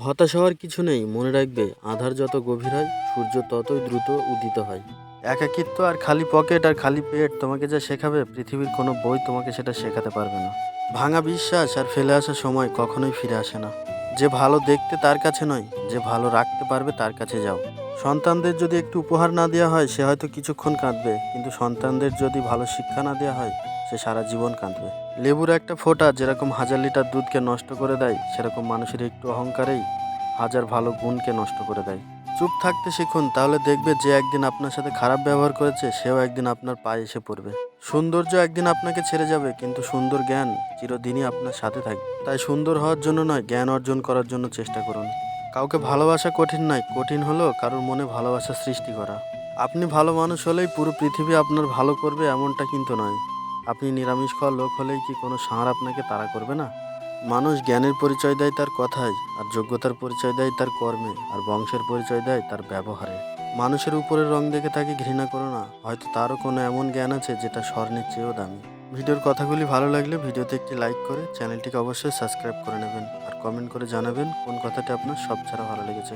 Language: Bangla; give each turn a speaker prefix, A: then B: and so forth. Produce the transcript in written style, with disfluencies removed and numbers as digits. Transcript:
A: হতাশ হওয়ার কিছু নেই, মনে রাখবে আঁধার যত গভীর হয় সূর্য ততই দ্রুত উদিত হয়। একাকিত্ব আর খালি পকেট আর খালি পেট তোমাকে যা শেখাবে পৃথিবীর কোনো বই তোমাকে সেটা শেখাতে পারবে না। ভাঙা বিশ্বাস আর ফেলে আসা সময় কখনোই ফিরে আসে না। যে ভালো দেখতে তার কাছে নয়, যে ভালো রাখতে পারবে তার কাছে যাও। সন্তানদের যদি একটু উপহার না দেওয়া হয় সে হয়তো কিছুক্ষণ কাঁদবে, কিন্তু সন্তানদের যদি ভালো শিক্ষা না দেওয়া হয় সে সারা জীবন কাঁদবে। লেবুর একটা ফোঁটা যেরকম হাজার লিটার দুধকে নষ্ট করে দেয়, সেরকম মানুষের একটু অহংকারেই হাজার ভালো গুণকে নষ্ট করে দেয়। চুপ থাকতে শিখুন, তাহলে দেখবে যে একদিন আপনার সাথে খারাপ ব্যবহার করেছে সেও একদিন আপনার পায়ে এসে পড়বে। সৌন্দর্য একদিন আপনাকে ছেড়ে যাবে, কিন্তু সুন্দর জ্ঞান চিরদিনই আপনার সাথে থাকবে। তাই সুন্দর হওয়ার জন্য নয়, জ্ঞান অর্জন করার জন্য চেষ্টা করুন। কাউকে ভালোবাসা কঠিন নয়, কঠিন হলো কারোর মনে ভালোবাসা সৃষ্টি করা। আপনি ভালো মানুষ হলেই পুরো পৃথিবী আপনার ভালো করবে এমনটা কিন্তু নয়। আপনি নিরামিষ খাওয়া লোক হলেই কি কোনো ষাঁড় আপনাকে তাড়া করবে না? মানুষ জ্ঞানের পরিচয় দেয় তার কথায়, আর যোগ্যতার পরিচয় দেয় তার কর্মে, আর বংশের পরিচয় দেয় তার ব্যবহারে। মানুষের উপরের রং দেখে তাকে ঘৃণা করো না, হয়তো তারও কোনো এমন জ্ঞান আছে যেটা স্বর্ণের চেয়েও দামি। ভিডিওর কথাগুলি ভালো লাগলে ভিডিওতে একটি লাইক করে চ্যানেলটিকে অবশ্যই সাবস্ক্রাইব করে নেবেন, আর কমেন্ট করে জানাবেন কোন কথাটি আপনার সবচেয়ে ভালো লেগেছে।